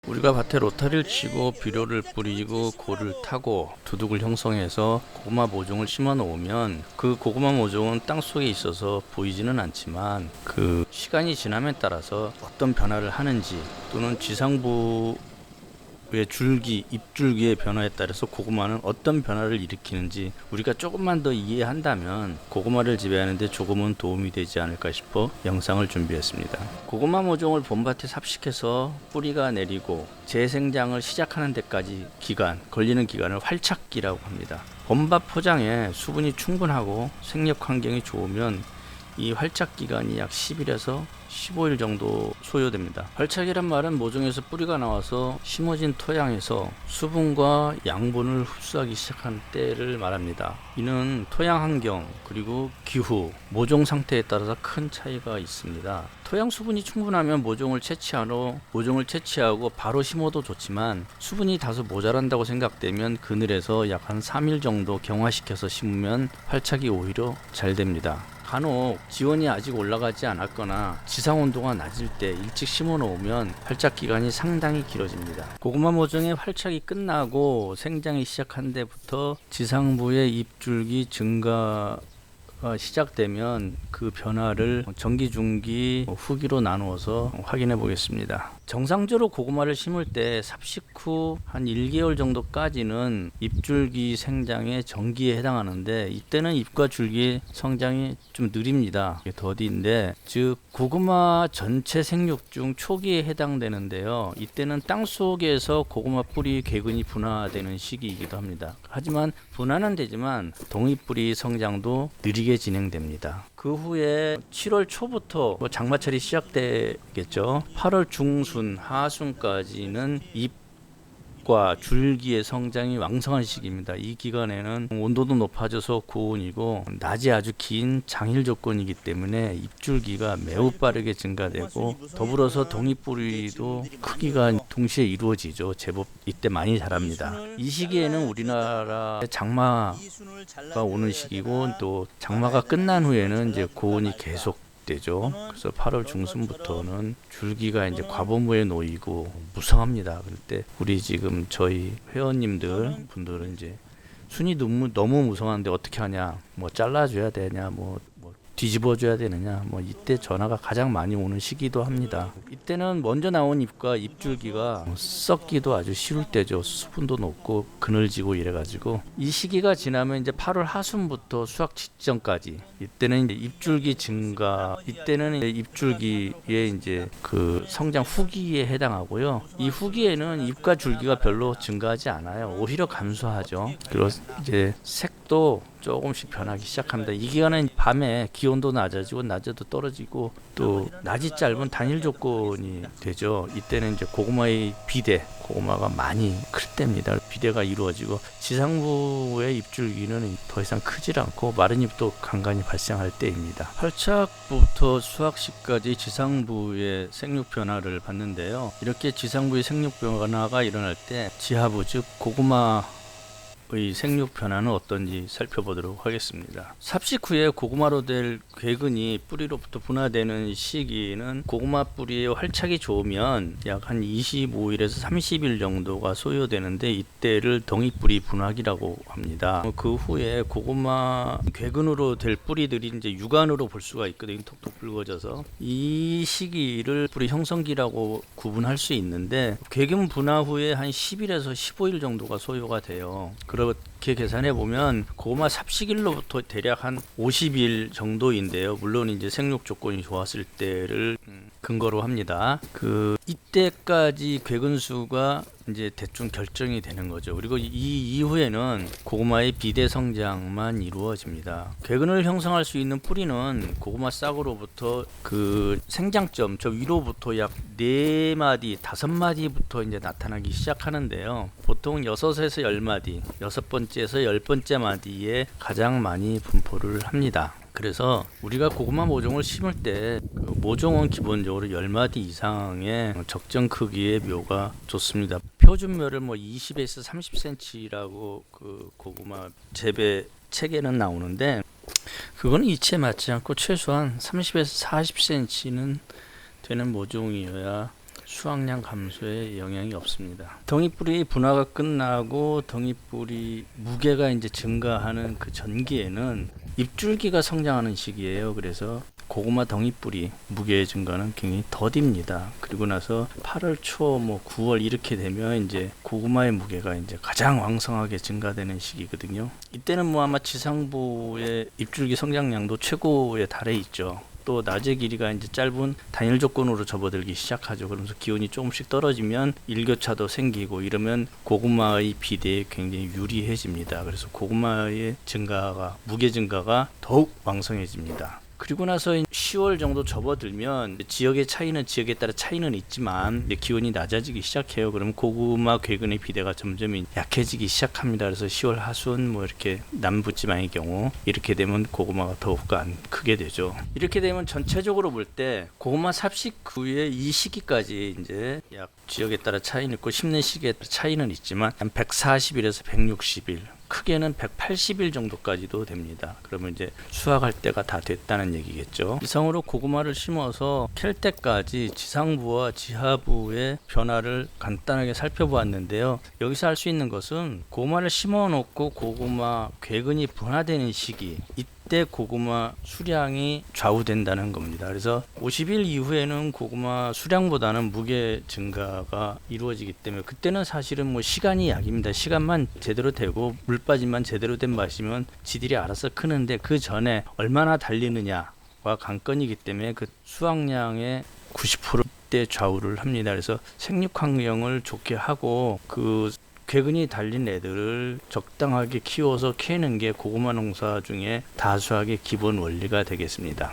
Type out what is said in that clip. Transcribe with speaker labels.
Speaker 1: 우리가 밭에 로타리를 치고 비료를 뿌리고 고를 타고 두둑을 형성해서 고구마 모종을 심어 놓으면 그 고구마 모종은 땅속에 있어서 보이지는 않지만 그 시간이 지남에 따라서 어떤 변화를 하는지 또는 지상부 줄기, 잎줄기의 변화에 따라서 고구마는 어떤 변화를 일으키는지 우리가 조금만 더 이해한다면 고구마를 재배하는 데 조금은 도움이 되지 않을까 싶어 영상을 준비했습니다. 고구마 모종을 봄밭에 삽식해서 뿌리가 내리고 재생장을 시작하는 데까지 걸리는 기간을 활착기라고 합니다. 봄밭 포장에 수분이 충분하고 생력 환경이 좋으면 이 활착 기간이 약 10일에서 15일 정도 소요됩니다. 활착이란 말은 모종에서 뿌리가 나와서 심어진 토양에서 수분과 양분을 흡수하기 시작한 때를 말합니다. 이는 토양 환경 그리고 기후, 모종 상태에 따라서 큰 차이가 있습니다. 토양 수분이 충분하면 모종을 채취하고 바로 심어도 좋지만 수분이 다소 모자란다고 생각되면 그늘에서 약 한 3일 정도 경화시켜서 심으면 활착이 오히려 잘 됩니다. 간혹 지온이 아직 올라가지 않았거나 지상 온도가 낮을 때 일찍 심어 놓으면 활착 기간이 상당히 길어집니다. 고구마 모종의 활착이 끝나고 생장이 시작한 데부터 지상부의 잎줄기 증가가 시작되면 그 변화를 정기, 중기, 후기로 나누어서 확인해 보겠습니다. 정상적으로 고구마를 심을 때 삽식 후 한 1개월 정도까지는 잎줄기 생장의 정기에 해당하는데 이때는 잎과 줄기의 성장이 좀 느립니다. 더디인데 즉 고구마 전체 생육 중 초기에 해당되는데요. 이때는 땅속에서 고구마 뿌리 궤근이 분화되는 시기이기도 합니다. 하지만 분화는 되지만 동잎뿌리 성장도 느리게 진행됩니다. 그 후에 7월 초부터 장마철이 시작되겠죠. 8월 중순, 하순까지는 잎과 줄기의 성장이 왕성한 시기입니다. 이 기간에는 온도도 높아져서 고온이고 낮이 아주 긴 장일 조건이기 때문에 잎줄기가 매우 빠르게 증가되고 더불어서 동잎뿌리도 크기가 동시에 이루어지죠. 제법 이때 많이 자랍니다. 이 시기에는 우리나라 장마가 오는 시기고 또 장마가 끝난 후에는 이제 고온이 계속 되죠. 그래서 8월 중순부터는 줄기가 이제 과부무에 놓이고 무성합니다. 그럴 때 우리 지금 저희 회원님들 분들은 이제 순이 너무 무성한데 어떻게 하냐, 뭐 잘라줘야 되냐, 뭐 뒤집어줘야 되느냐, 이때 전화가 가장 많이 오는 시기도 합니다. 이때는 먼저 나온 잎과 잎줄기가 썩기도 아주 쉬울 때죠. 수분도 높고 그늘지고 이래가지고 이 시기가 지나면 이제 8월 하순부터 수확 직전까지 이때는 이제 잎줄기 증가, 이때는 이제 잎줄기의 이제 그 성장 후기에 해당하고요. 이 후기에는 잎과 줄기가 별로 증가하지 않아요. 오히려 감소하죠. 그리고 이제 색도 조금씩 변하기 시작합니다. 이 기간은 밤에 기온도 낮아지고 낮에도 떨어지고 또 낮이 짧은 단일 조건이 되죠. 이때는 이제 고구마의 고구마가 많이 클 때입니다. 비대가 이루어지고 지상부의 잎줄기는 더 이상 크질 않고 마른 잎도 간간히 발생할 때입니다. 활착부터 수확시까지 지상부의 생육 변화를 봤는데요. 이렇게 지상부의 생육 변화가 일어날 때 지하부 즉 고구마 의 생육 변화는 어떤지 살펴보도록 하겠습니다. 삽식 후에 고구마로 될 궤근이 뿌리로부터 분화되는 시기는 고구마 뿌리의 활착이 좋으면 약 한 25일에서 30일 정도가 소요되는데 이때를 동잎뿌리 분화기라고 합니다. 그 후에 고구마 궤근으로 될 뿌리들이 이제 육안으로 볼 수가 있거든요. 톡톡 붉어져서 이 시기를 뿌리 형성기라고 구분할 수 있는데 궤근 분화 후에 한 10일에서 15일 정도가 소요가 돼요. 그렇게 계산해 보면 고구마 삽식일로부터 대략 한 50일 정도인데요. 물론 이제 생육 조건이 좋았을 때를 근거로 합니다. 이때까지 궤근 수가 이제 대충 결정이 되는 거죠. 그리고 이 이후에는 고구마의 비대 성장만 이루어집니다. 궤근을 형성할 수 있는 뿌리는 고구마 싹으로부터 그 생장점 저 위로부터 약 4마디, 5마디부터 이제 나타나기 시작하는데요. 보통 6에서 10마디, 6번째에서 10번째 마디에 가장 많이 분포를 합니다. 그래서 우리가 고구마 모종을 심을 때 모종은 기본적으로 10마디 이상의 적정 크기의 묘가 좋습니다. 표준 묘를 20에서 30cm라고 그 고구마 재배 책에는 나오는데 그거는 이치에 맞지 않고 최소한 30에서 40cm는 되는 모종이어야 수확량 감소에 영향이 없습니다. 덩이뿌리 분화가 끝나고 덩이뿌리 무게가 이제 증가하는 그 전기에는 잎줄기가 성장하는 시기예요. 그래서 고구마 덩이뿌리 무게 증가는 굉장히 더딥니다. 그리고 나서 8월 초, 9월 이렇게 되면 이제 고구마의 무게가 이제 가장 왕성하게 증가되는 시기거든요. 이때는 아마 지상부의 잎줄기 성장량도 최고에 달해 있죠. 또 낮의 길이가 이제 짧은 단일 조건으로 접어들기 시작하죠. 그러면서 기온이 조금씩 떨어지면 일교차도 생기고 이러면 고구마의 비대에 굉장히 유리해집니다. 그래서 고구마의 무게 증가가 더욱 왕성해집니다. 그리고 나서 10월 정도 접어들면 지역의 차이는 지역에 따라 차이는 있지만 기온이 낮아지기 시작해요. 그럼 고구마 괴근의 비대가 점점 약해지기 시작합니다. 그래서 10월 하순 이렇게 남부 지방의 경우 이렇게 되면 고구마가 더욱 안 크게 되죠. 이렇게 되면 전체적으로 볼 때 고구마 삽식 후에 이 시기까지 이제 약 지역에 따라 차이는 있고 심는 시기에 따라 차이는 있지만 한 140일에서 160일 크게는 180일 정도까지도 됩니다. 그러면 이제 수확할 때가 다 됐다는 얘기겠죠. 이상으로 고구마를 심어서 캘 때까지 지상부와 지하부의 변화를 간단하게 살펴보았는데요. 여기서 할 수 있는 것은 고구마를 심어 놓고 고구마 괴근이 분화되는 시기, 이때 고구마 수량이 좌우된다는 겁니다. 그래서 50일 이후에는 고구마 수량보다는 무게 증가가 이루어지기 때문에 그때는 사실은 시간이 약입니다. 시간만 제대로 되고 물 빠짐만 제대로 된 맛이면 지들이 알아서 크는데 그 전에 얼마나 달리느냐와 관건이기 때문에 그 수확량의 90%대 좌우를 합니다. 그래서 생육 환경을 좋게 하고 그 괴근이 달린 애들을 적당하게 키워서 캐는 게 고구마 농사 중에 다수학의 기본 원리가 되겠습니다.